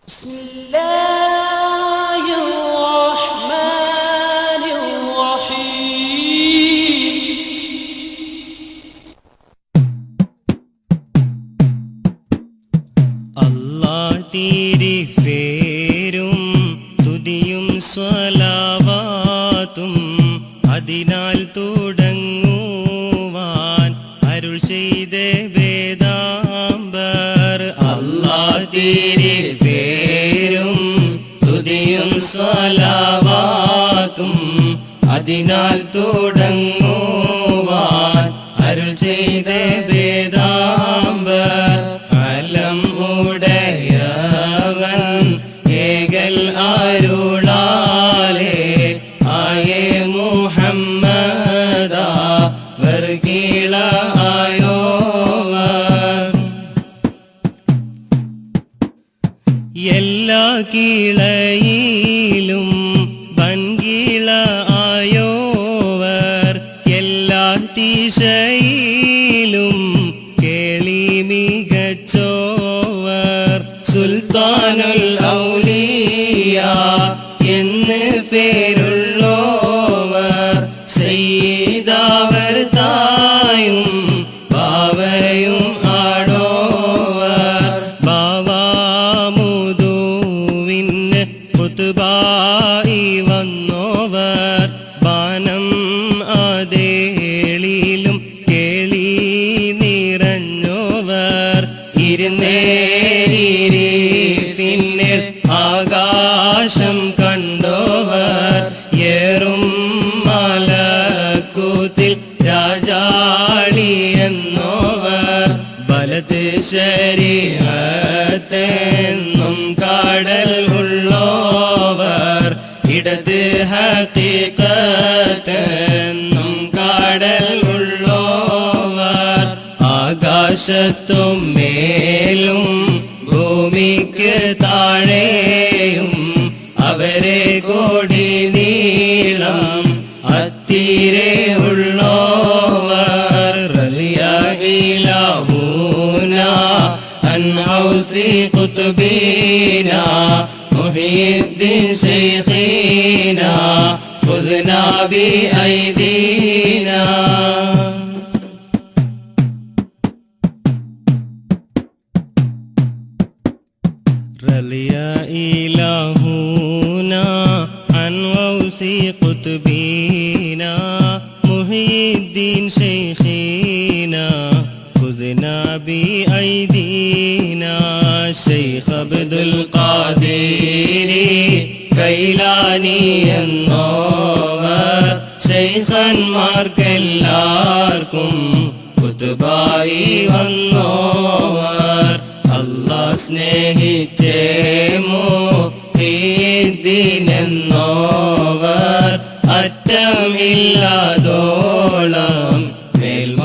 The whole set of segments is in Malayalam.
بسم الله الرحمن الرحيم الله തിരുഫേരും തുതിയും സ്വലാവാത്തും അതിനാൽ തുടങ്ങുവാൻ അരുൾ ചെയ്ത വേദാംബർ. അല്ലാഹ് തിരുഫേരും തുതിയും സ്വലാവാത്തും അതിനാൽ തുടങ്ങുവാൻ അരുൾ ചെയ്ത വേദാംബർ. അലം ഉടയവൻ ഏകൽ അരുളാലേ ആയേ മുഹമ്മദ വർഗീള ആയോവർ. എല്ലാ കീളയിലും വൻകീള ആയോവർ. എല്ലാ ദിശയിലും കേളി മികച്ചോവർ. സുൽത്താനുൽ ഔലിയ എന്ന് പേരുള്ളോവർ. സയ്യിദാവർ തായും ബാവയും ആടോവർ. ബാവാമുദുവിന് ഖുത്ബായി വന്നോവർ. ബാനം അതേളിലും കേളി നിറഞ്ഞോവർ. ഇരുന്നേരിഫിന്നിൽ ആകാശം കണ്ടോവർ. ഏറും മലക്കൂത്തിൽ രാജാളി എന്നോവർ. വലത് ശരീഅത്തെന്നും കാടൽ ഉള്ളോവർ. ഇടത് ഹഖീഖത്തെന്നും കാടൽ ഉള്ളോവർ. ആകാശത്തും മേലും ഭൂമിക്ക് താഴെയും അവരെ കോടി നീളം അത്തിരെ ഉള്ളോവർ. റളിയ ഇലാഹൂന അൻ ഔസി ഖുത്ബീന മുഹീദ്ദീൻ ശൈഖീന ഖുദ്നാ ബി ഐദീന. رضي إلهنا عن غوث قطبنا محي الدين شيخنا خذنا بأيدينا. شيخ عبد القادر കൈലാനി എന്നോവർ. ശൈഖന്മാർക്കെല്ലാവർക്കും ഖുത്ബായി വന്നോവർ. അല്ലാഹ് സ്നേഹിച്ചേ മുഹീദ്ദീൻ എന്നോവർ. അറ്റമില്ലാതോളം മേൽമ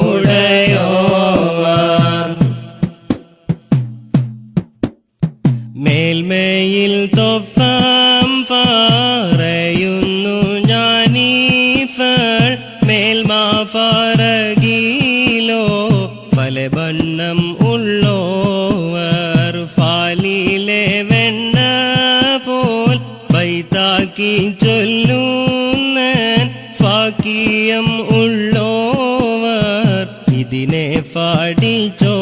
ഉടയോവർ. മേൽമയിൽ തൊഫം പറയുന്നു ഞാനീഫൾ. മേൽമ ഫറകിലോ പല ബണ്ണം ഉള്ളോവർ. ഫാലിലെ വെണ്ണ പോൽ ബൈതാക്കി ചൊല്ലുന്ന ഫാക്കിയം ഉള്ളോവർ. ഇതിനെ പഠിച്ചോവർ.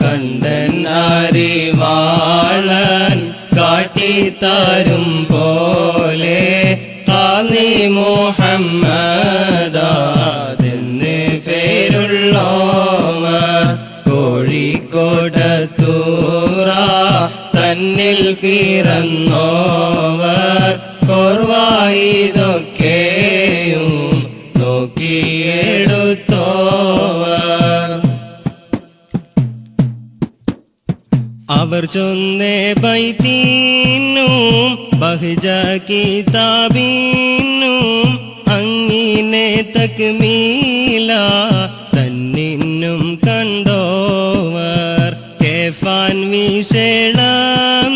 കണ്ടൻ അറിവാളൻ കാട്ടിത്തരും പോലെ ഖാദി മുഹമ്മദ് പേരുള്ളോവർ. കോഴിക്കോടത്തൂറ തന്നിൽ പിറന്നോവർ. കോർവായിതൊക്കെയും നോക്കിയെടുത്തോവർ. അവർ ചൊന്നേ ബൈത്തിനും ബഹ്ജ കിതാബിനും അങ്ങിനെ തക്മീല തന്നിന്നും കണ്ടോവർ. കേഫാൻ വിശേഷം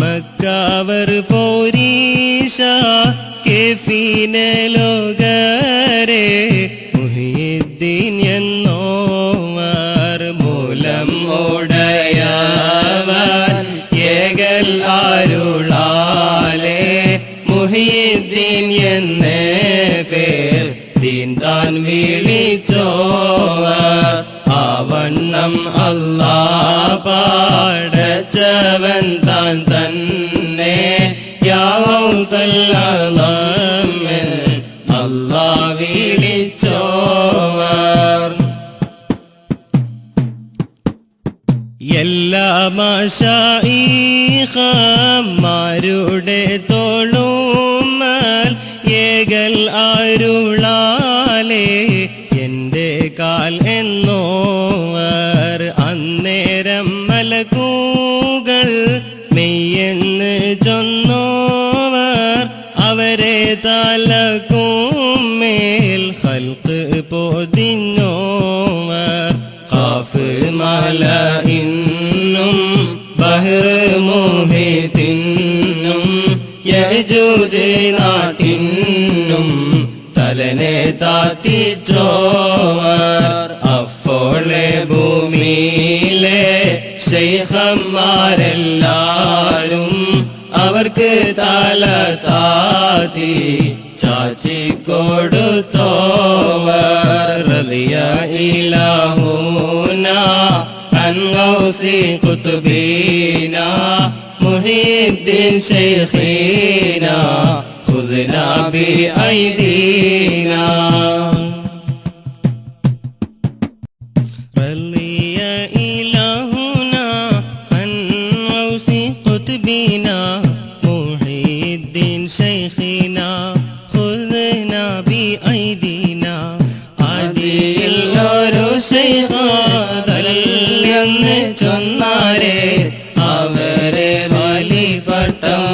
മക്കവർ പോരീശ കേഫീനെ ലോകരെ മുഹീദ്ദീൻ എന്നോവർ. മൂലം ഉടയവർ വിളിച്ചോവർ ആവണ്ണം അല്ലാ പാടച്ചവൻ താൻ തന്നെ യാവുതല്ലമെൻ അല്ലാ വിളിച്ചോവർ എല്ലാ മശായിഖമാരുടെ തോളുമ്മൽ ഏകൽ അരുളാലേ എൻ്റെ കാൽ എന്നോവർ അന്നേരം മലക്കുകൾ മെയ്യെന്ന് ചൊന്നോവർ അവരെ തലക്കുമേൽ ഖൽഖ് പൊതിഞ്ഞോവർ ഖാഫ് മലഇന്നും ബഹ്ർ മുഹീത്തിനും യജൂജ് നാട്ടിനും തലനെ താത്തിച്ചോവർ അഫോളെ ഭൂമിയിലെ ശൈഖന്മാരെല്ലാരും അവർക്ക് തല താത്തി ചാച്ചി കൊടുത്തോവർ റളിയ ഇലാഹുന അൻ ഗൗസി ഖുത്ബീന മുഹീദ്ദീൻ ശൈഖീന ഖുദ്നാ ബിഐദീന റളിയ ഇലാഹുന അൻ ഗൗസി ഖുത്ബീന മുഹീദ്ദീൻ ശൈഖീന ഖുദ്നാ ബിഐദീന ആദിയിൽ ഒരു ശൈഖാദല്ലെന്ന് ചൊന്നാരെ അവരെ വലിപട്ടം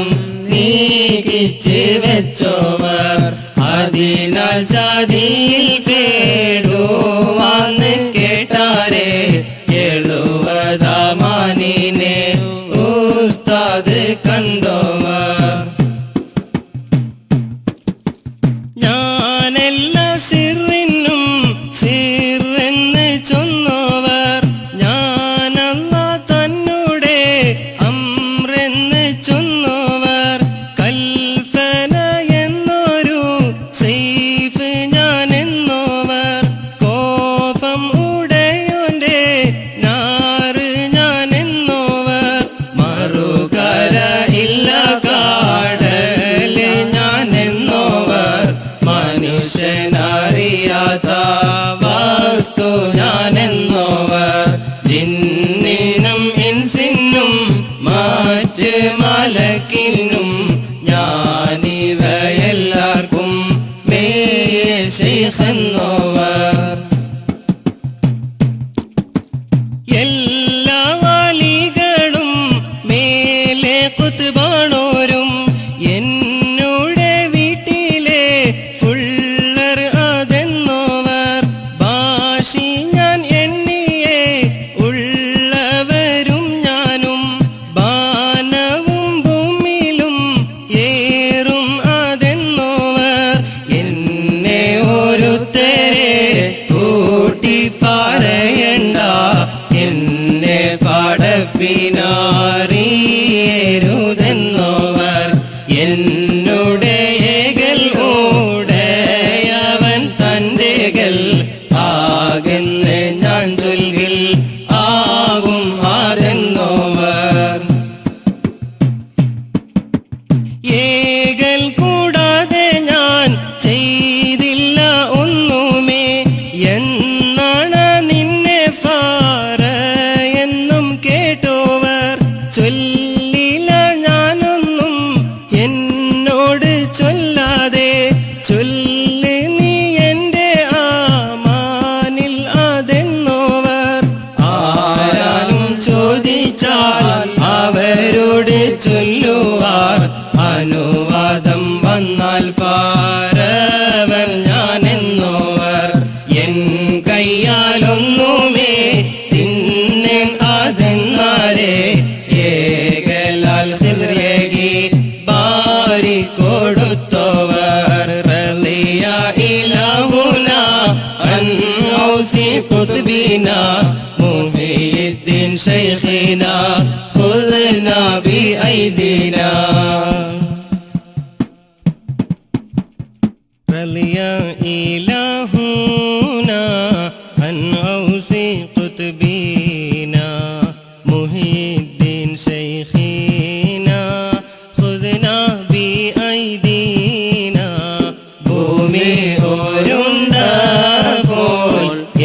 നീക്കിച്ച് വെച്ചോവർ അതിനാൽ ജാതിയിൽ പേടുവാന്ന് കേട്ടാരെ 70 മാനിനെ ഉസ്താദ് കണ്ടോവർ ഞാനെല്ലാ സിറിനും സിറെന്ന് ചൊന്നോവർ ഞാനല്ലാ തന്നോടെ അമ്രെന്ന് ചൊന്നോവർ കൽഫന എന്നൊരു സൈഫ് ഞാനെന്നോവർ കോപം ഉടയോന്റെ നാറ് ഞാനെന്നോവർ മറുകര ഇല്ല കാടല് ഞാനെന്നോവർ മനുഷ്യനറിയാത്ത വസ്തു ഞാനെന്നോവർ ജിന്നിനും ഇൻസിനും മറ്റ് മലക്കിനും ഞാനിവയെല്ലാവർക്കും മേയ ശൈഖെന്നോവർ എല്ലാ വാലികളും മേലെ ഖുത്ബാണോരും എന്നോടെ വീട്ടിലെ ഫുള്ളർ അതെന്നോവർ ഭാഷി ഞാൻ എണ്ണിയെ ഉള്ളവരും ഞാനും ബാനവും ഭൂമിയിലും ഏറും അതെന്നോവർ എന്നെ ഒരുത്തരെ കൂട്ടി പറയണ്ട എന്നെ പടപ്പിനാറിയരുതെന്നോവർ എന്നുടെ ഏകൽ ഉടയവൻ തൻ്റെകൾ ആകെന്ന് ഞാൻ ചൊൽകിൽ ആകും ആരെന്നോവർ ഏകൽ കൂടാതെ ഞാൻ ചെയ്തില്ല ഒന്നുമേ എന്നാണ് നിന്നെ എന്നും കേട്ടോവർ ചൊല്ലില്ല ഞാനൊന്നും എന്നോട് ചൊല്ലാതെ ചൊല്ല് നീ എൻ്റെ ആമാനിൽ അതെന്നോവർ ആരാലും ചോദിച്ചാൽ അവരോട് ചൊല്ലുവാർ അനുവാദം വന്നാൽ ഫാരവൻ ഞാനെന്നോവർ എൻ കയ്യാലൊന്നുമേ തിന്നൻ അതെന്നാരെ ഏകലാൽ ഖിദ്രേകി ബാരി കൊടുത്തോവർ റളിയ ഇലാഹുന അൻ ഔസി ഖുത്ബീന മുഹീദ്ദീൻ ശൈഖീന ഖുദ്നാ ബിഐദീന റളിയ ഇലാഹു عن غوث قطبينا محي الدين شيخنا خذنا بأيدينا ഭൂമി ഒരുണ്ടപ്പോൾ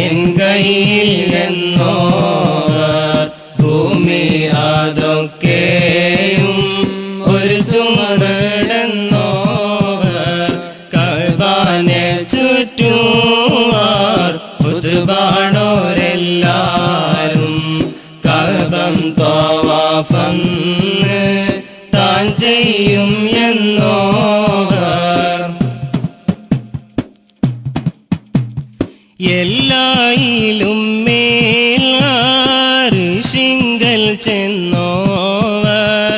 എൻ കയ്യിൽ എന്നോവർ ഭൂമി അതൊക്കെയും ഒരു ചുമടെന്നോവർ കഅബയെ ചുറ്റുവാർ ഖുത്ബാണോരെല്ലാരും കഅബം ത്വവാഫന്ന് താൻ ചെയ്യും എന്നോവർ എല്ലായിലും മേൽ അർശിങ്കൽ ചെന്നോവർ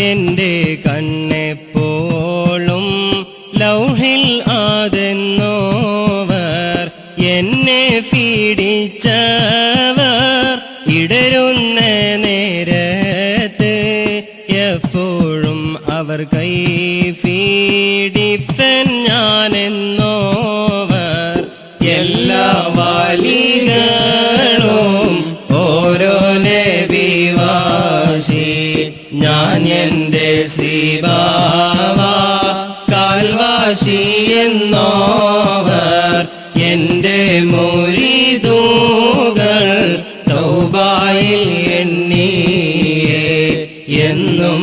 എൻ്റെ കണ്ണെപ്പോഴും ലൗഹിൽ ആതെന്നോവർ എന്നെ പീഡിച്ചവർ ഇടരുന്ന നേരത്ത് എപ്പോഴും അവർ കൈ പീഡിപ്പൻ ഞാനെന്നോവർ എല്ലാ വാലികളും ഓരോ നബിവാശി ഞാൻ എൻ്റെ സിബാവ കാൽവാശി എന്നോവർ എൻ്റെ മുരീദുകൾ തൗബയിൽ എണ്ണിയേ എന്നും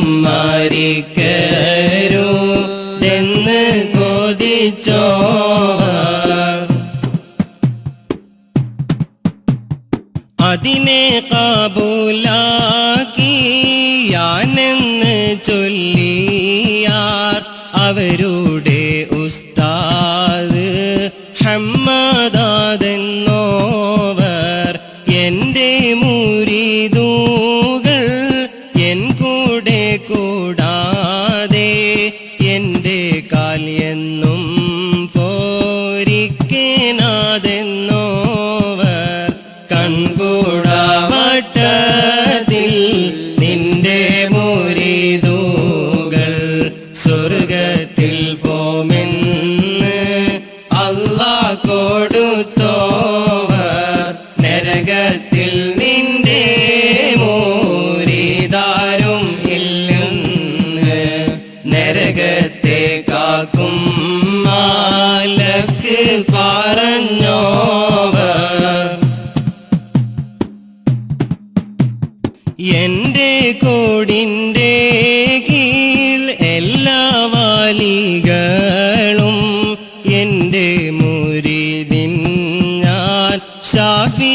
മരിക്കരുതെന്ന് കൊതിച്ചോവർ അതിനെ കബൂലാക്കിയാനെന്ന് ചൊല്ലിയാർ അവരുടെ ഉസ്താദ് ഹമ്മദാദെന്നോവർ എൻ്റെ മുരീദുകൾ എൻ കൂടെ കൂടാതെ എൻ്റെ കാൽ എന്നും പോരിക്കേനാതെന്നോവർ കൺകൂടാവട്ടത്തിൽ നിന്റെ മുരീദുകൾ സ്വർഗത്തിൽ പോമെന്ന് അല്ലാഹ് കൊടുത്തോവർ നരകത്തിൽ നിന്റെ മുരീദാരും ഇല്ലെന്ന് നരകത്തെ കാക്കും മാലക്ക് പറഞ്ഞോവർ എൻ്റെ കോടിൻ്റെ കീഴ് എല്ലാ വാലികളും എൻ്റെ മുരീദിൻ ഞാൻ ഷാഫി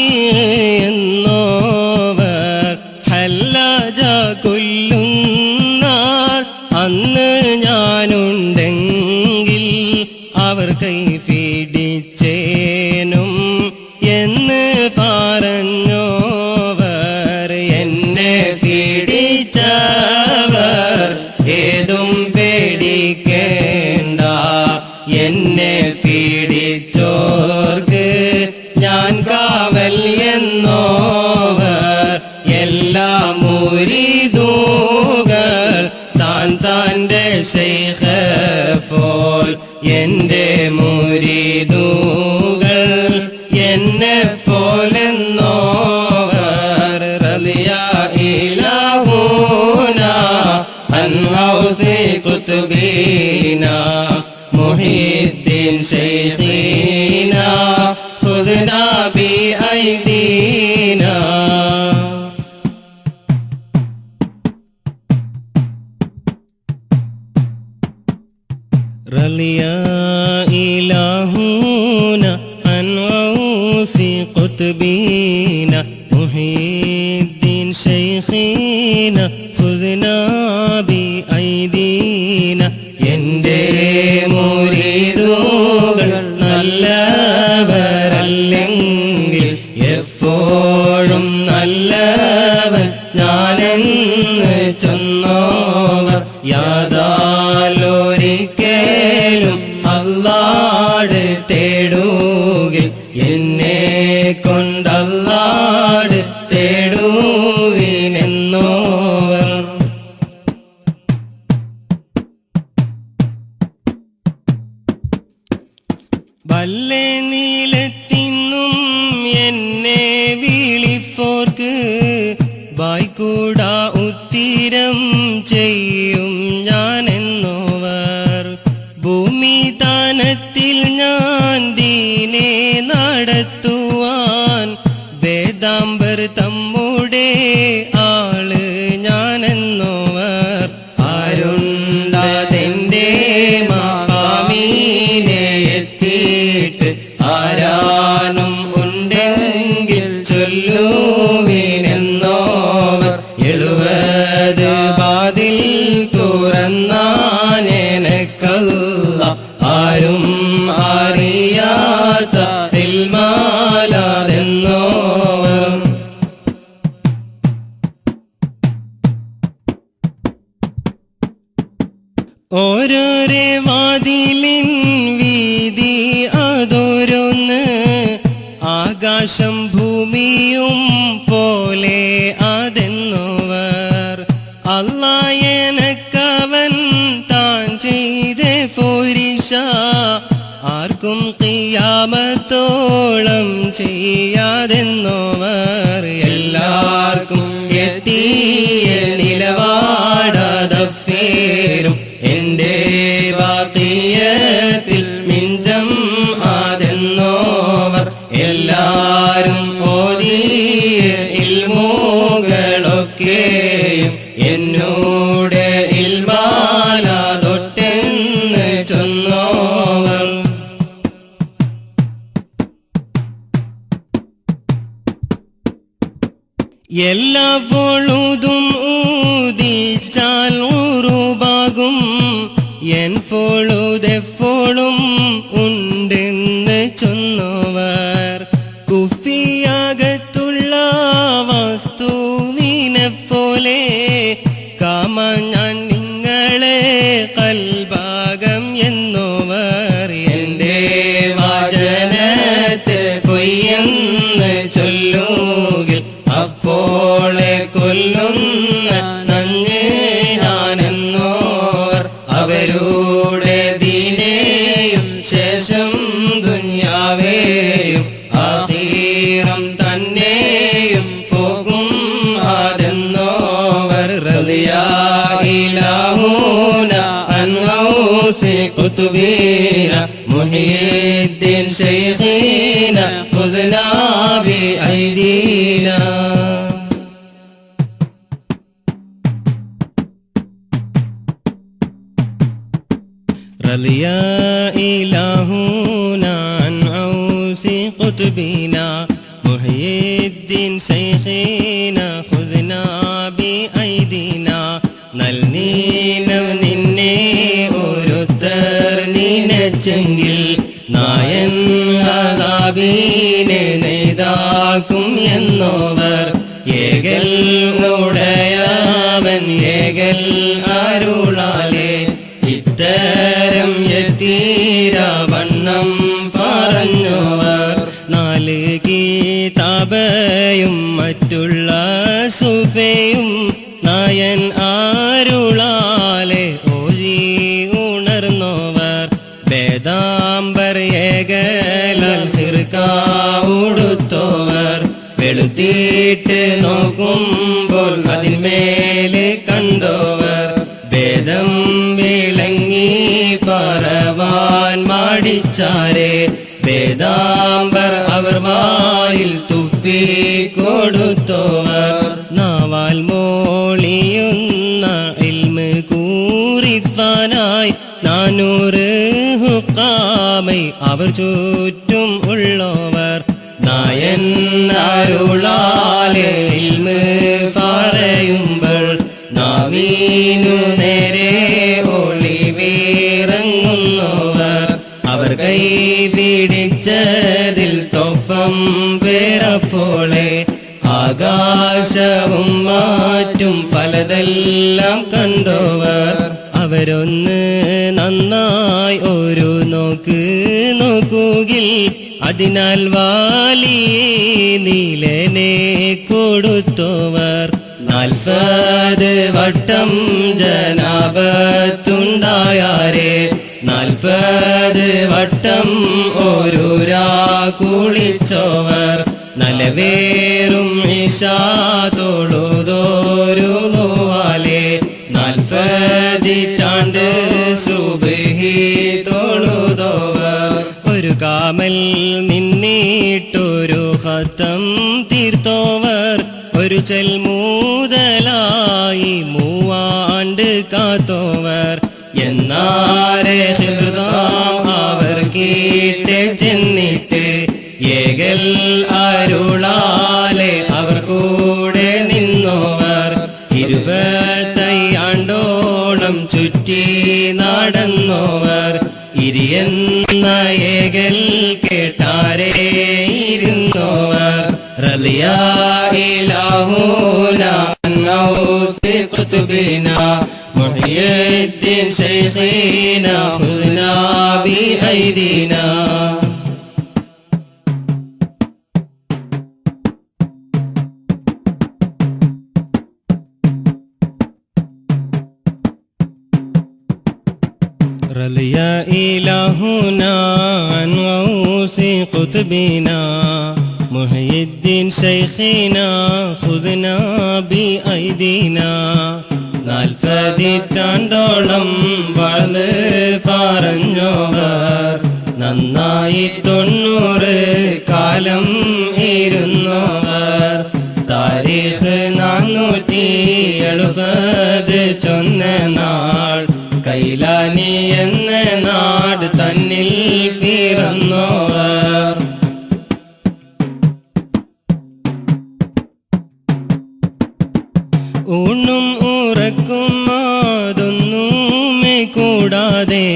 എന്നോവർ ഹല്ലജ കൊല്ലുന്നാൾ അന്ന് ഞാനുണ്ടെങ്കിൽ അവർ കൈ പീഡിച്ചേനും എന്ന് പറഞ്ഞോവർ എന്നെ പീഡിച്ചവർ ഏതും പേടിക്കേണ്ട എന്നെ പീഡിച്ചോർക്ക് ഞാൻ കാവൽ എന്നോവർ എല്ലാ മുരീദുകൾ താൻ താൻ്റെ ശൈഖ് പോൽ എൻ്റെ മുരീദുകൾ എന്നെ പോലെന്നോവർ റളിയ ഇലാഹുന അൻ ഗൗസി ഖുത്ബീന മുഹീദ്ദീൻ ശൈഖീന ഖുദ്നാ ബിഐദീന റളിയ ഇലാഹുന അൻ ഗൗസി ഖുത്ബീന മുഹീദ്ദീൻ ശൈഖീന ഖുദ്നാ ബിഐദീന എൻ്റെ മുരീദുകൾ നല്ലവരല്ലെങ്കിൽ എപ്പോഴും നല്ലവൻ ഞാനെന്ന് ചൊന്നോവർ യാതാലൊരിക്കലും അല്ലാഹ് തേടുകിൽ എന്നെ കൊണ്ടല്ലാഹ് തേടുവിനെന്നോവർ വല്ലേ നീല ഉത്തിരം ചെയ്യും ഞാനെന്നോവർ ഭൂമി താനത്തിൽ ഞാൻ ദീനെ നടത്തുവാൻ വേദാംബർ തമ്മുടെ ആള് ഞാനെന്നോവർ ആരുണ്ടാതെന്റെ മഖാമീനെ എത്തിയിട്ട് ആരാനും ഉണ്ടെങ്കിൽ ചൊല്ലുവിനെന്നോവർ 70 വാതിൽ തുറന്നാനെനക്കല്ല ആരും അറിയാത്ത ഇൽമാലാതെന്നോവർ ഓരോരോ വാതിലിൻ വീതി അതോരോന്ന് ആകാശം ഭൂമിയും പോലെ അതെന്നോവർ അല്ലാഹ് എനക്കവൻ താൻ ചെയ്തേ ഫോരിഷ ആർക്കും ഖിയാമത്തോളം ചെയ്യാതെന്നോവർ എല്ലാവർക്കും എത്തിയ നിലവാടതഫേരും എന്റെ ബാക്കിയത്തിൽ മിഞ്ചം ആതെന്നോവർ എല്ലാരും ഓതിയ ഇൽമുകളൊക്കെയും എന്നോട് ഇൽമാലാതൊട്ടെന്ന് ചൊന്നോവർ എല്ലാ പൊഴുതും ഊതിച്ചാൽ ഉറുബാകും എൻ പൊഴുതെപ്പോഴും ഉണ്ടെന്ന് ചൊന്നവർ കുഫിയാകത്തുള്ള വസ്തുവിനെ പോലെ കാമ ഞാൻ നിങ്ങളെ കൽഭാഗം എന്നോവർ എന്റെ വാചനത്തെ പൊയ്യെന്ന് ചൊല്ലുകിൽ അപ്പോളെ കൊല്ലുന്ന നഞ്ഞ് ഞാനെന്നോവർ അവരുടെ ദീനേയും ശേഷം ദുന്യാവേയും ആഖീറം തന്നെയും പോകും അതെന്നോവർ റളിയാ ഇലാഹൂന അൻ ഗൗസി ഖുതുബീന മുഹീദ്ദീൻ ശൈഖീന ഖുദ്നാ ബി ഐദീന رضيا إلهنا عن عوس قطبنا محيي الدين شيخنا خذنا بأيدينا നൽനീനം നിന്നെ ഒരുത്തർ നിനച്ചെങ്കിൽ നായൻ അദാബീനെ നെയ്താക്കും എന്നോവർ ഏകൽ ഉടയവൻ ഏകൽ അരുളാലേ ഇത്തരം യതീരവണ്ണം പറഞ്ഞവർ 4 കിതാബയും മറ്റുള്ള സുഫയും നായൻ ആരുളാലെ ഓതി ഉണർന്നവർ വേദാംബർ ഏകലാൽ ഫിർക ഉടുത്തവർ വെളുത്തിയിട്ട് നോക്കുമ്പോൾ അതിന്മേലെ കണ്ടവർ വേദം വിളങ്ങി പറവാൻ മാടിച്ചാരെ വേദാംബർ അവർ വായിൽ തുപ്പി കൊടുത്തവർ നാവാൽ മോളിയുന്ന ഇൽമ് കൂറിഫാനായി 400 ഹുക്കാമൈ അവർ ചുറ്റും ഉള്ളവർ നായൻ അരുളാലെ ഇൽമ് പറയുമ്പോൾ നാവീനു നേരെ ഒളിവിറങ്ങുന്നവർ അവർ കൈ പിടിച്ചതിൽ തൊഫം വേറപ്പോളെ ആകാശവും മാറ്റും ഫലതെല്ലാം കണ്ടവർ അവരൊന്ന് നന്നായി ഒരു നോക്ക് നോക്കുകിൽ അതിനാൽ വാലിയെ നീലനെ കൊടുത്തവർ 40 വട്ടം ജനാബത്തുണ്ടായാരെ 40 വട്ടം ഒരു കുളിച്ചവർ നലവേറും ഇശാ തൊഴുതോരു പതിറ്റാണ്ട് സുബ്ഹി തൊഴുതോവർ ഒരു കാമൽ നിന്നിട്ടൊരു ഖത്തം തീർത്തോവർ ഒരു ചെൽമൂതലായി 3 ആണ്ട് കാത്തോവർ എന്നാരെ ഹൃദാം അവർ കേട്ട് ചെന്നിട്ട് ഏകൽ അരുളാലെ അവർ കൂടെ നിന്നോവർ 25 ആണ്ടോളം ചുറ്റി നടന്നോവർ ഇരിയെന്ന ഏകൽ കേട്ടാരേ ഇരുന്നോവർ റളിയാ ഇലാഹുനാ നൗസി ഖുത്ബിനാ മുഹ്യിദ്ദീൻ ശൈഖിനാ ഖുദ്നാ ബിഐദീനാ رضيا إلهنا عن غوث قطبنا محي الدين شيخنا خذنا بأيدينا 40 താണ്ടോളം വള് പറഞ്ഞോവർ നന്നായി 90 കാലം ഇരുന്നോവർ താരീഖ് 470 ചൊന്ന നാൾ കൈലാനി എന്ന നാട് തന്നിൽ പിറന്നോവർ ഊണും ഉറക്കും അതൊന്നുമേ കൂടാതെ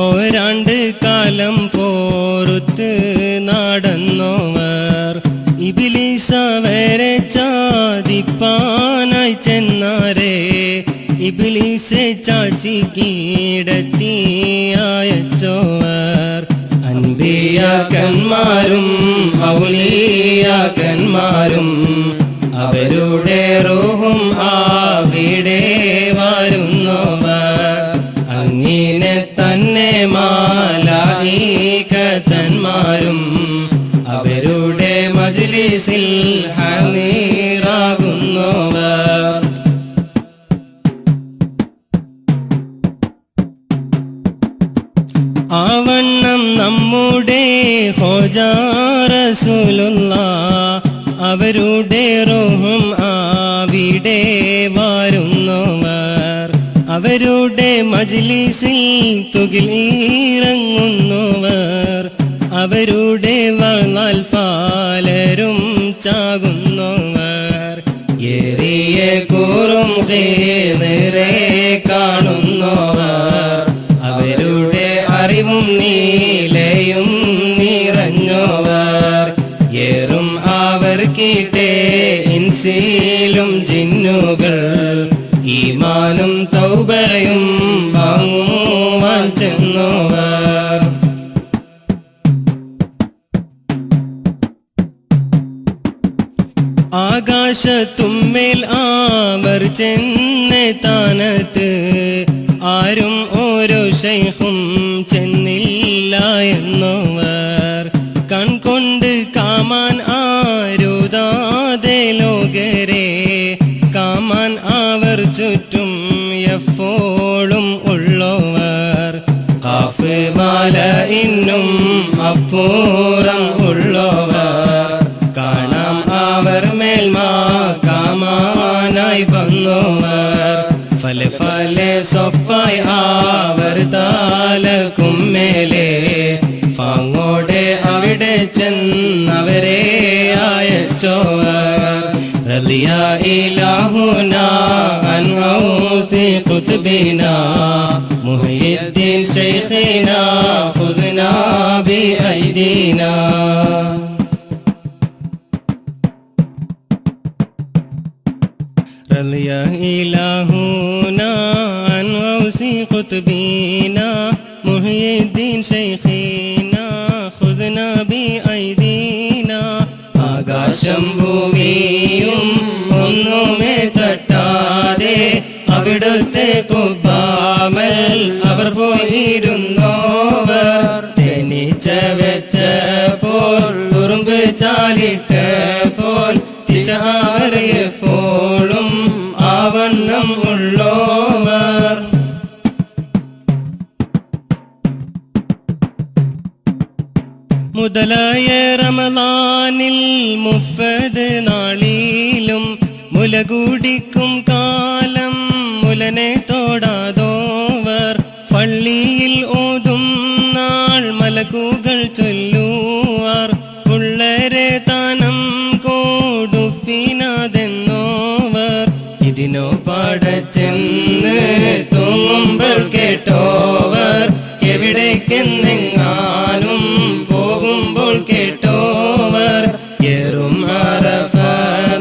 ഒരാണ്ട് കാലം പോറുത്ത് നടന്നോവർ ഇബ്ലീസ് അവരെ ചാദിപ്പാനായി ചെന്നാരേ ഇബ്ലീസ് ചാച്ചി കീടത്തി അയച്ചോവർ അൻബിയാക്കന്മാരും ഔലിയാക്കന്മാരും അവരുടെ റൂഹും അവിടെ വരുന്നോവർ അങ്ങനെ തന്നെ മാലായികതന്മാരും അവരുടെ മജ്ലിസിൽ ഹാദിറാകുന്നോവർ ആവണ്ണം നമ്മുടെ ഹോജാ റസൂലുള്ളാഹ് അവരുടെ റൂഹും അവിടെ വരുന്നവർ അവരുടെ മജ്ലിസിൽ തുകിലിറങ്ങുന്നവർ അവരുടെ വളാൽ പലരും ചാകുന്നവർ ഏറിയ കൂറും നേരെ കാണുന്നവർ അവരുടെ അറിവും നീലയും നിറഞ്ഞോവർ ഏറും അവർ കീട്ടേ ഇൻസിലും ജിന്നുകൾ ഈമാനും തൗബയും വാങ്ങുവാൻ ചെന്നോവർ ആകാശത്തുമ്മേൽ അവർ ചെന്നെത്താനത്ത് ആരും ഓരോ ശൈഖും ചെന്നില്ല എന്നോവർ കൺകൊണ്ട് കാമാൻ ആരുതാതെ ലോകരെ കാമാൻ അവർ ചുറ്റും എപ്പോഴും ഉള്ളവർ കാഫ് മാല ഇന്നും അപ്പൂറം ഉള്ളവർ കാണാം അവർ മേൽമാ കാമാനായി വന്നോവർ ഫല ഫല സൊഫായി അവർ താലക്കും മേലെ ഫാങ്ങോടെ അവിടെ ചെന്നവരെ അയച്ചോവർ റളിയാ ഇലാഹുനാ അൻ ഗൗസി ഖുത്ബിനാ മുഹയ്യിദ്ദീൻ ശൈഖിനാ ഖുദ്നാ ബിഐദീനാ رضيا إلهنا عن غوث قطبنا محي الدين شيخنا خذنا بأيدينا ആകാശം ഭൂമിയും ഒന്നുമേ തട്ടാതെ അവിടുത്തെ കുബാമൽ അവർ പോയിരുന്നോവർ തേനീച്ച വെച്ച പോൽ ഉറുമ്പ് ചാലിട്ട പോൽ ദിശ അവർ എപ്പോഴും ആവണ്ണം ഉള്ളോവർ മുതലായ റമളാനിൽ 30 നാളിലും മുലകുടിക്കും കാലം മുലനെ തോടാതോവർ പള്ളിയിൽ ഓതും നാൾ മലക്കുകൾ ചൊല്ലുവാർ പുള്ളരെ താനം കൊടുപ്പിനാതെന്നോവർ ഇതിനോ പാടച്ചെന്ന് തൂങ്ങുമ്പോൾ കേട്ടോവർ എവിടേക്കെന്നെങ്ങാനും പോകുമ്പോൾ കേട്ടോവർ ഏറും അറഫ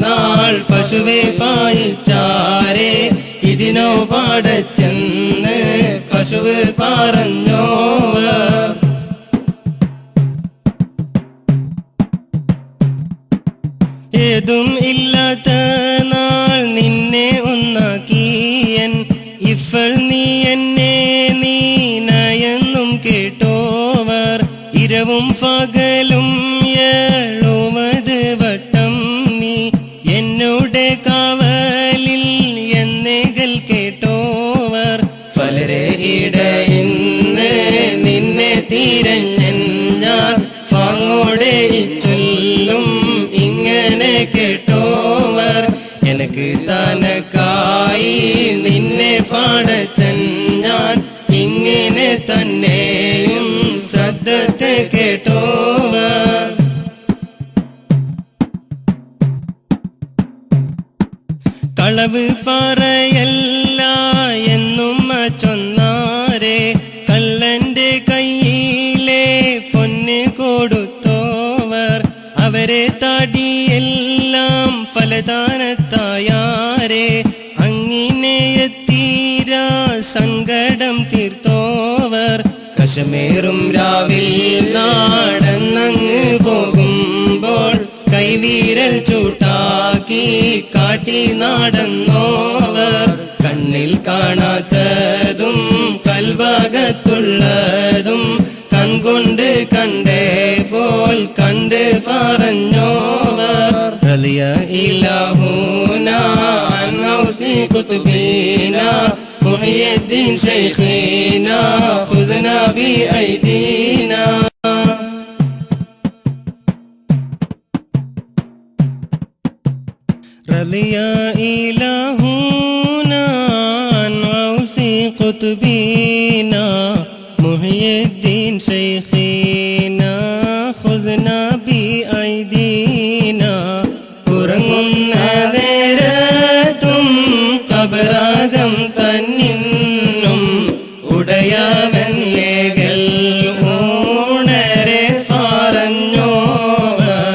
നാൾ പശുവെ പായിച്ചാരെ ഇതിനോ പാടച്ചെന്ന് പശുവ് പറഞ്ഞോവർ ഏതും ഇല്ലാത്ത നാൾ നിന്നെ ഒന്നാക്കിയൻ ഇഫൾ നീ എന്നെ നീനയെന്നും കേട്ടോവർ ഇരവും പകലും 70 വട്ടം നീ എന്നോട് കാവലിൽ എന്നേകൾ കേട്ടോവർ പലരെ ഇടയിന്ന് നിന്നെ തിരഞ്ഞൻ ഞാൻ പാങ്ങോടെ ചൊല്ലും ഇങ്ങനെ കേട്ടോവർ എനക്ക് തനക്കായി നിന്നെ പാടച്ചൻ ഞാൻ ഇങ്ങനെ തന്നെയും സദ്ദത്തെ കേട്ടോവർ കളവ് പറയല്ല എന്നും ചൊന്നാരെ കള്ളന്റെ കയ്യിലെ പൊന്ന് കൊടുത്തോവർ അവരെ താടിയെല്ലാം ഫലദാനത്തായാരെ അങ്ങിനെയെത്തീരാ സങ്കടം തീർത്തോവർ കശമേറും രാവിൽ നാടന്നങ്ങ് പോകുമ്പോൾ കൈവീരൽ ചൂട്ടാക്കി കാട്ടി നടന്നോവർ കണ്ണിൽ കാണാത്തതും കൽഭാഗത്തുള്ളതും കൺകൊണ്ട് കണ്ടേ പോൽ കണ്ട് പറഞ്ഞോവർ റളിയ ഇലാഹൂന അൻ ഗൗസി ഖുത്ബീന മുഹയ്യിദ്ദീൻ ശൈഖീന ഖുദ്നാ ബി ഐദീന رضي إلهنا عن غوث قطبنا محي الدين شيخنا خذنا بأيدينا ഉറങ്ങുന്ന നേരത്തും കബറാകം തന്നിന്നും ഉടയവൻ ലേകൽ ഊണരെ പറഞ്ഞോവർ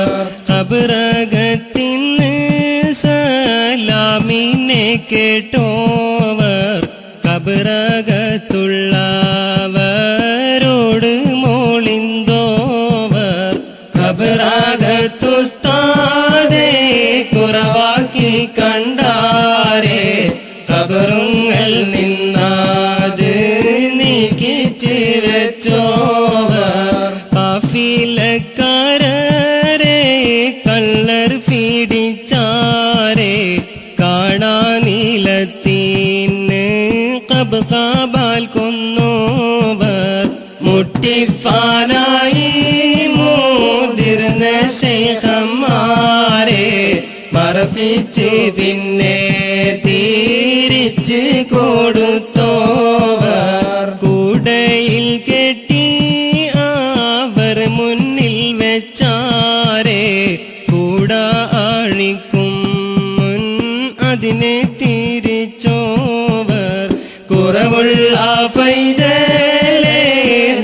കബറകത്തിന്ന് സലാമിനെ കേട്ടോവർ കബറകത്തുള്ളവരോട് മോളിന്തോവർ കബറകത്തുസ്താദേ കുറവാക്കി കണ്ടാരെ കബറുങ്ങൾ നിന്നാത് നീക്കിച്ച് വെച്ചോവർ കാഫിലക്കാരരെ കള്ളർ പീഡിച്ചാരെ കാണാനീലത്തിന് കബാൽ കൊന്നോവർ മുട്ടിഫാനായി മുതിർന്ന ശൈഖന്മാരെ മറപ്പിച്ച് പിന്നെ തിരിച്ച് കൊടുത്തോവർ കൂടയിൽ കെട്ടി അവർ മുന്നിൽ വെച്ചാരെ കൂട ആഴിക്കും മുൻ അതിനെ തിരിച്ചോവർ കുറവുള്ള പൈതലെ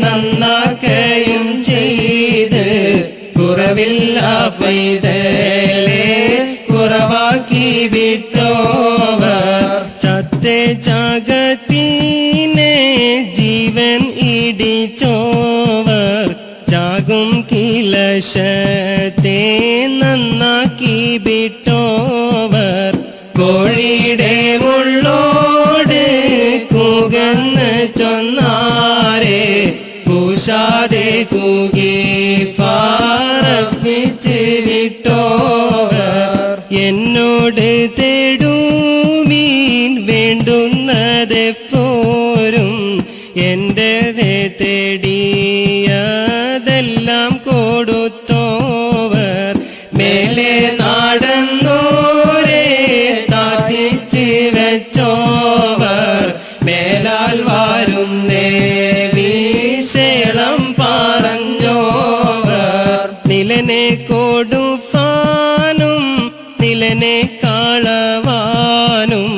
നന്നാക്കയും ചെയ്ത് കുറവില്ല പൈതലെ കുറവാക്കി വിട്ടോവർ ചത്തെ ചാകത്തിനെ ജീവൻ ഇടിച്ചോവർ ചാകും കിലശത്തെ നന്നാക്കി വിട്ടോവർ കോഴിയുടെ മുള്ളോട് കൂകന്ന് ചൊന്നാരെ കൂശാതെ കൂകി ഫാറപ്പിച്ച് വിട്ടോവർ എന്നോട് തേടുമീൻ വേണ്ടുന്നതെപ്പോരും എൻ്റെ തേടിയതെല്ലാം വെച്ചോവർ മേലാൽ വാരുന്നേ വിശേളം പറഞ്ഞോവർ നിലനെ കൊടുഫാനും നിലനെ കാളവാനും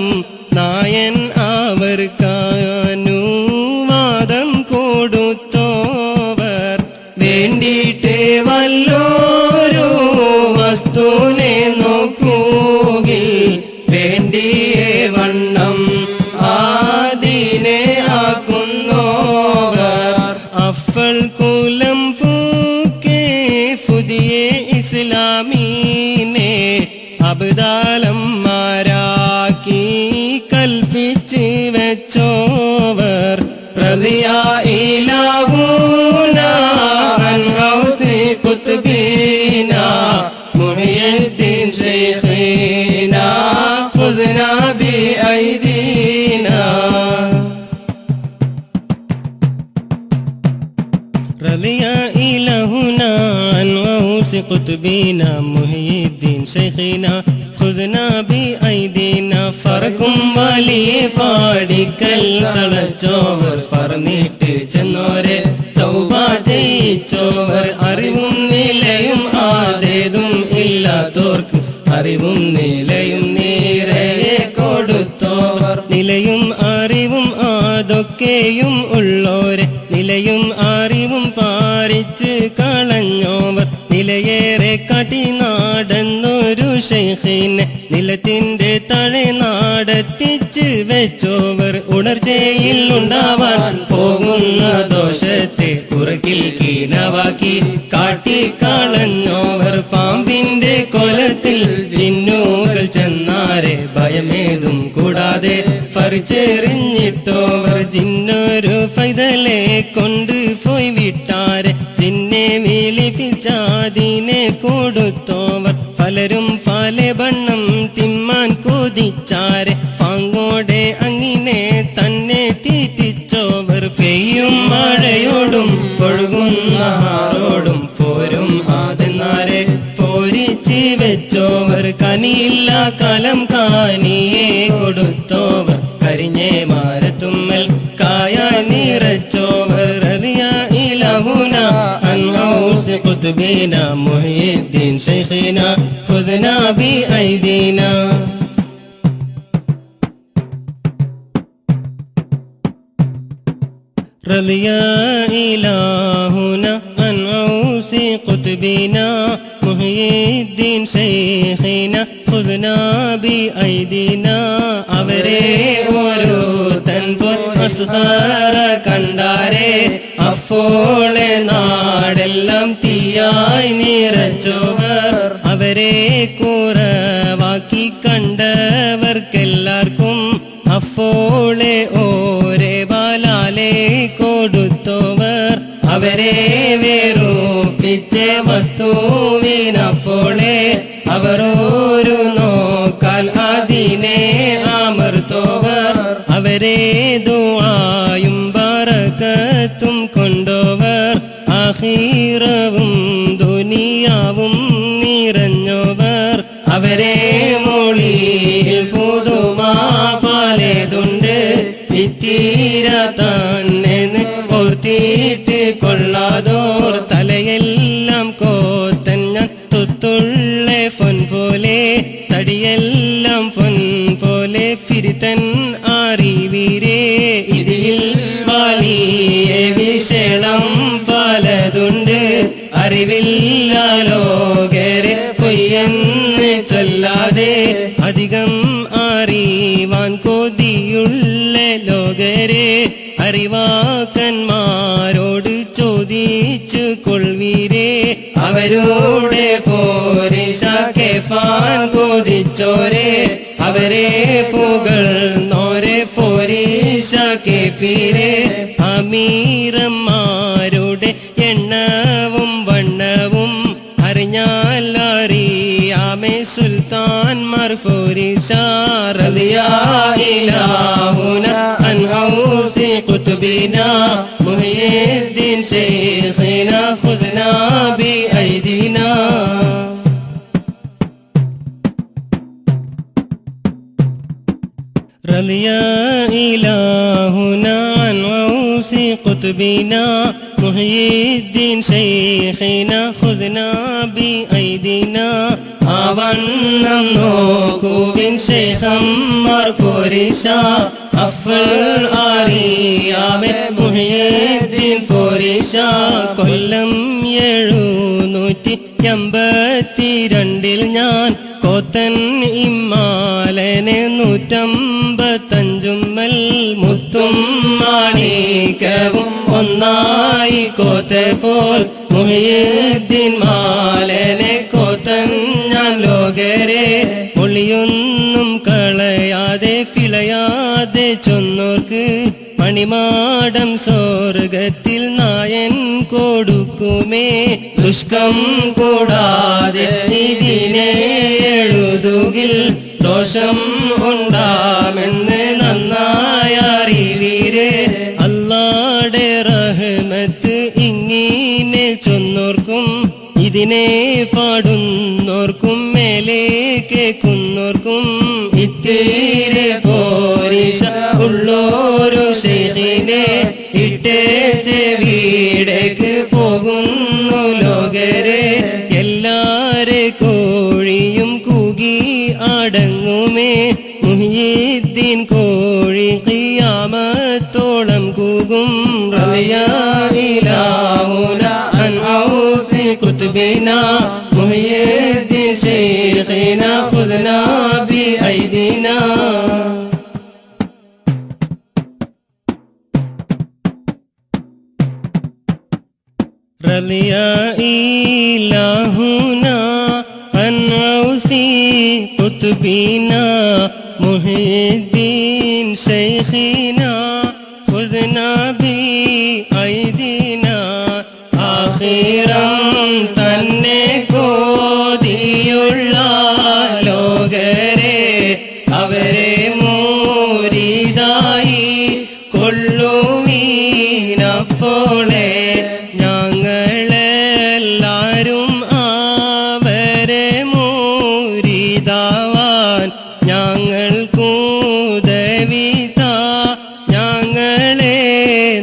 നായൻ അവർക്കാനുവാദം കൊടുത്തോവർ വേണ്ടിയിട്ട് വല്ലോരു വസ്തുനെ നോക്കൂകിൽ വേണ്ടിയേ വണ്ണം ആദിനെ ആക്കുന്നോവർ അഫൽ കുലം ഫൂക്കേ ഫുദിയെ ഇസ്ലാമീനെ അബ്ദാലന്മാരാക്കി കൽപ്പിച്ച് വെച്ചോവർ റളിയ ഇലാഹൂന അൻ ഗൗസി ഖുത്ബീന മുഹയ്യിദ്ദീൻ ശൈഖീന ഖുദ്നാ ബിഐദീന റളിയ ഇലാഹൂന അൻ ഗൗസി ഖുത്ബീന മുഹയ്യിദ്ദീൻ ശൈഖീന ഖുദ്നാ ബിഐദീന ഫർക്കും വലിയ പാടിക്കൽ തളച്ചോവർ ഫർന്നിട്ട് ചെന്നോരെ തൗബ ജയിച്ചോവർ അറിവും നിലയും ആദേതും ഇല്ലാത്തോർക്ക് അറിവും നിലയും നീരയെ കൊടുത്തോവർ നിലയും അറിവും ആതൊക്കെയും ഉള്ളോരെ നിലയും അറിവും പാരിച്ച് കളഞ്ഞോവർ നിലയേറെ കാട്ടി നടന്നൊരു ശൈഖിനെ നിലത്തിന്റെ തഴെ നാടെത്തിച്ച് വെച്ചോവർ ഉണർച്ചയിൽ ഉണ്ടാവാൻ പോകുന്ന ദോഷത്തെ ഉറക്കിൽ കീനവാക്കി കാട്ടിക്കളഞ്ഞോവർ പാമ്പിന്റെ കൊലത്തിൽ ജിന്നുകൾ ചെന്നാരെ ഭയമേതും കൂടാതെ ഫറിച്ചെറിഞ്ഞിട്ടോവർ ജിന്നൊരു ഫൈതലെ കൊണ്ട് പോയി വിട്ടാരെ ജിന്നെ വിളിപ്പിച്ചാതിനെ കൊടുത്തോവർ പലരും പല ബണ്ണം തിമ്മാൻ കൊതിച്ചാരെ പാങ്ങോടെ അങ്ങിനെ തന്നെ തീറ്റിച്ചോവർ പെയ്യും മഴയോടും ഒഴുകുന്ന ഹാറോടും പോരും ആതെന്നാരെ പോരിച്ച് വെച്ചോവർ കനിയില്ല കലം കാനിയെ കൊടുത്തോവർ കരിഞ്ഞേ മാരത്തുമ്മൽ കായ നിറച്ചോവർ റളിയ ഇലാഹുന അൻ ഗൗസി ഖുത്ബീന മുഹയ്യിദ്ദീൻ ശൈഖീന ഖുദ്നാ ബിഐദീന റളിയ ഇലാഹുന അൻ ഗൗസി ഖുത്ബീന മുഹയ്യിദ്ദീൻ ശൈഖീന ഖുദ്നാ ബിഐദീന അവരെ ഓരോ തൻപൊൻ അസ്ഗറ കണ്ടാരെ അപ്പോളെ നാടെല്ലാം തീയായി നിറച്ചോവർ അവരെ കുറവാക്കി കണ്ടവർക്കെല്ലാവർക്കും അപ്പോളെ ഓരേ ബാലാലെ കൊടുത്തോവർ അവരെ വേറൂപ്പിച്ച വസ്തുവിനപ്പോളെ അവരോരു നോക്കാൽ അതിനെ അമർത്തോവർ അവരെ ദുആയും ബറകത്തും കൊണ്ടോവർ ആഖിറവും ദുനിയാവും നിറഞ്ഞോവർ അവരെ മൊഴിയിൽ പുതുമാ പാലേതുണ്ട് വിത്തീര തന്നെ ഓർത്തിട്ട് കൊള്ളാതോർ തലയെല്ലാം കോത്തഞ്ഞ തുത്തുള്ള ഫൊൻ പോലെ തടിയെല്ലാം ഫൊൻ പോലെ ഫിരിതൻ അറിവീരേ ഇതിൽ വലിയ വിശേഷം പലതുണ്ട് അറിവില്ല ലോകരെ പൊയ്യെന്ന് ചൊല്ലാതെ അധികം അറിവാൻ കൊതിയുള്ള ലോകരെ അറിവാക്കന്മാരോട് ചോദിച്ചു കൊൾവീരേ അവരോടെ പോരിശ കേഫാൻ കൊതിച്ചോരെ അവരെ പുകഴ്ന്നോരെ പോരിശ കേഫീരെ അമീറന്മാരുടെ എണ്ണവും വണ്ണവും അറിഞ്ഞാൽ അറിയാമേ സുൽത്താൻമാർ പോരിശ റളിയ ഇലാഹുന അൻ ഗൗസി ഖുത്ബീന മുഹയ്യിദ്ദീൻ ശൈഖീന ഖുദ്നാ ബിഐദീന رضي إلهنا عن غوث قطبنا محيي الدين شيخنا خذنا بأيدينا ആവണ്ണം നോക്കുവിൻ ശൈഖന്മാർ ഫോരിഷ അഫ്ൽ അറിയാമെ മുഹ്യിദ്ദീൻ ഫോരിഷ കൊല്ലം 782 ഞാൻ കോത്തൻ ഇമ്മാലനെ 155 മുത്തും മാണിക്കവും ഒന്നായി കോത്തെ പോൽ മുഹ്യിദ്ദീൻ മാലനെ കോത്തൻ ഞാൻ ലോകരെ ഒളിയൊന്നും കളയാതെ ഫിളയാതെ ചൊന്നോർക്ക് മണിമാടം സ്വർഗത്തിൽ നായൻ കൊടുക്കുമേ ദുഷ്കം കൂടാതെ ഇതിനെ എഴുതുകിൽ ദോഷം ഉണ്ടാമെന്ന് നന്നായി അറിവീരെ അല്ലാഹുടെ റഹ്മത്ത് ഇങ്ങനെ ചൊന്നോർക്കും ഇതിനെ പാടുന്നോർക്കും മേലെ കേൾക്കുന്നോർക്കും ഇത്തിരി പോരിഷ ഉള്ളോരു ശൈഖിനെ ഇട്ടേച്ച് വീടേക്ക് പോകുന്നു ലോകരെ എല്ലാരെ കോഴിയും കൂകി അടങ്ങുമേ മുഹ്യിദ്ദീൻ കോഴി ഖിയാമത്തോളം കൂകും റളിയാ ഇലാഹുന അൻ ഔസി കുതുബിന മുഹ്യിദ്ദീൻ ശൈഖിന ഖുദ്നാ ബിഐദിന رضي إلهنا عن غوث قطبنا محي الدين شيخنا خذنا بأيدينا آخرا തന്നെ കോതിയുള്ള ലോകരെ അവരെ മൂരിതായി കൊള്ളുവീനപ്പോളെ ഞങ്ങളെല്ലാരും അവരെ മൂരിതാവാൻ ഞങ്ങൾക്കുദവിത ഞങ്ങളെ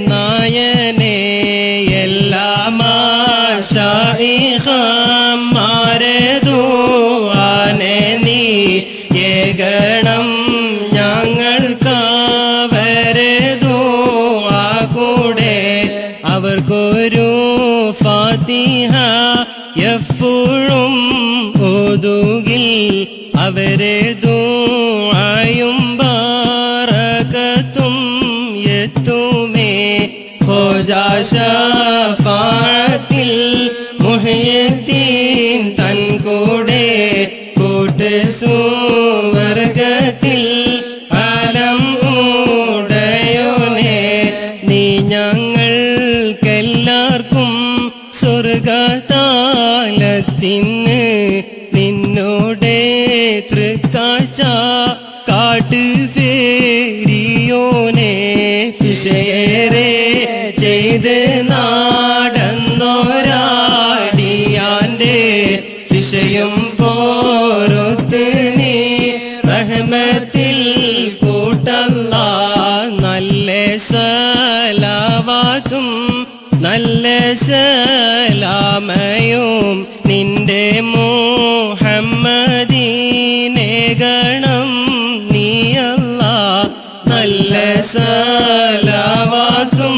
നായനെ എല്ലാ മാശൈഖന്മാരെ ദുആനെ നീ ഏകണം ഞങ്ങൾക്കവരെ ദുആ കൂടെ അവർക്കൊരു ഫാത്തിഹ എപ്പോഴും ഓതുകിൽ അവരെ ദുആയും ബറകത്തും എത്തുമേ ഖോജാ ശഫാഅത്തിൽ മുഹ്യിദ്ദീൻ തൻ കൂടെ കൂട്ട് സുവർഗത്തിൽ ആലം ഉടയോനെ നീ ഞങ്ങൾക്കെല്ലാവർക്കും സ്വർഗതാലത്തിന് നിന്നോടെ തൃക്കാഴ്ച കാട്ട് ഫേരിയോനെ ഫിഷയേറെ ചെയ്ത് നാടന്നോരാടിയാന്റെ ഫിഷയും പോരൊത്ത് നീ റഹ്മത്തിൽ കൂട്ടല്ല നല്ല സലാവാത്തും നല്ല സലാമയും നിന്റെ മുഹമ്മദീനെ ഗണം നീയല്ല നല്ല സലാവാത്തും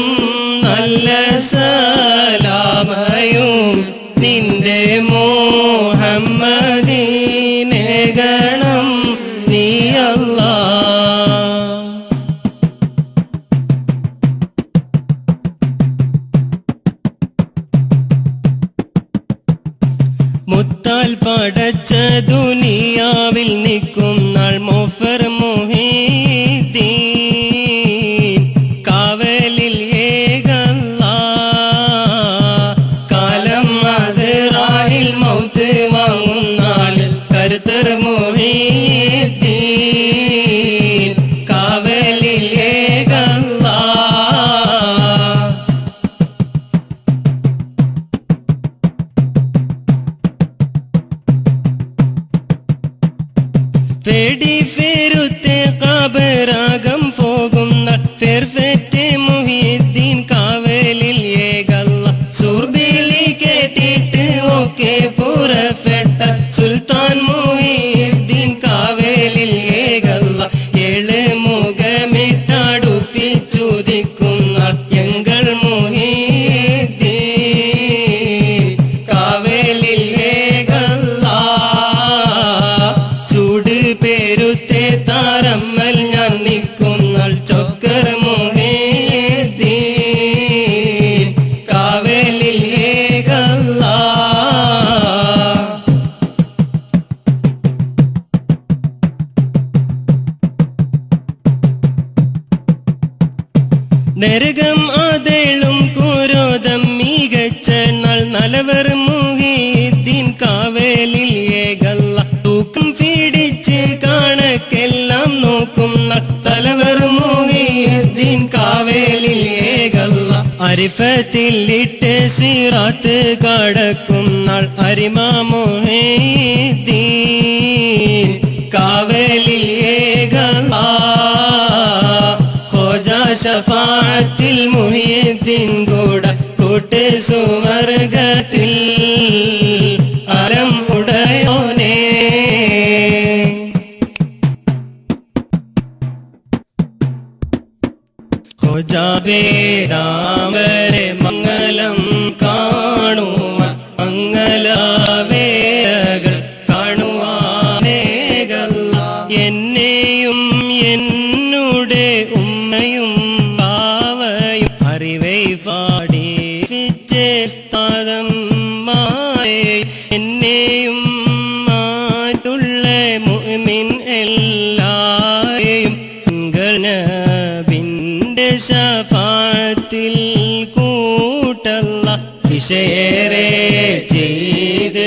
നല്ല സലാമയും നിന്റെ മുഹമ്മദീനെ ഗണം നീയല്ല മുത്താൽ പടച്ച ദുനിയാവിൽ നിൽക്കും നാൾ മുഫർ മുഹീദ്ദീൻ കാവലിൽ ഏകല്ല കാലം അസ്റായിൽ മൗത്ത് വാങ്ങുന്നാളിൽ കരുത്തർ മുഹീദ്ദീൻ കാവലിൽ ഏകല്ല ചൊക്കർ മുഹീദ്ദീൻ കാവലിൽ ഏകല്ലാ നരകം അതേളും കുരോധം മികച്ച നാൾ നലവർ മുഹീദ്ദീൻ കാവലിൽ ഏകല്ല തൂക്കം പിടിച്ച് കണക്കെല്ലാം നോക്കും തലവർ മുഹീദ്ദീൻ കാവലിൽ ഏകല്ല അരിഫത്തിൽ ഇട്ട് സിറാത്ത് കടക്കും നാൾ അരിമാ മുഹീദ്ദീൻ കാവലിൽ ഏകല്ല ശഫാഅത്തിൽ മുഹീദ്ദീൻ കൂട്ട് സുവർഗത്തിൽ അലം ഉടയോനേ ഖോജാബേദാമരെ മംഗലം കാണുവാൻ മംഗലവേകൾ കാണുവാനേകല്ല എന്നെയും എന്നുടെ ഉമ്മയും ബാവയും അറിവൈ പാടി വിജയസ്താദം മായേ എന്നെയും മാറ്റുള്ള മുഅ്മിൻ എല്ലായും നബിന്റെ ശഫാഅത്തിൽ കൂട്ടല്ല വിഷയേറെ ചെയ്ത്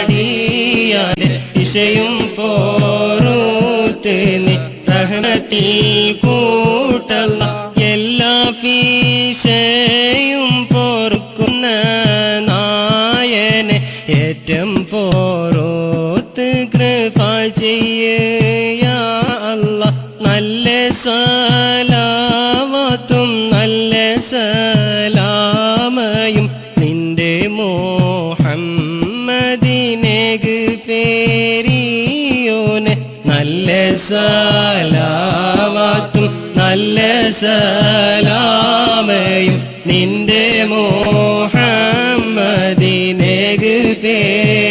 നടന്നൊരാടിയാൻ വിഷയും പോറൂത്ത് നീ റഹ്മത്തിൽ കൂട്ടല്ല എല്ലാ ഫീശയും പോർക്കുന്ന നായനെ ഏറ്റം പോറൂത്ത് കൃപ ചെയ്യ അല്ലാഹ് നല്ല സലാവത്തും നല്ല സലാമയും നിന്റെ മുഹമ്മദിനെ ഗഫേരിയോനെ നല്ല സലാവത്തും നല്ല സലാമയും നിന്റെ മുഹമ്മദിനെ ഗഫേരിയോനെ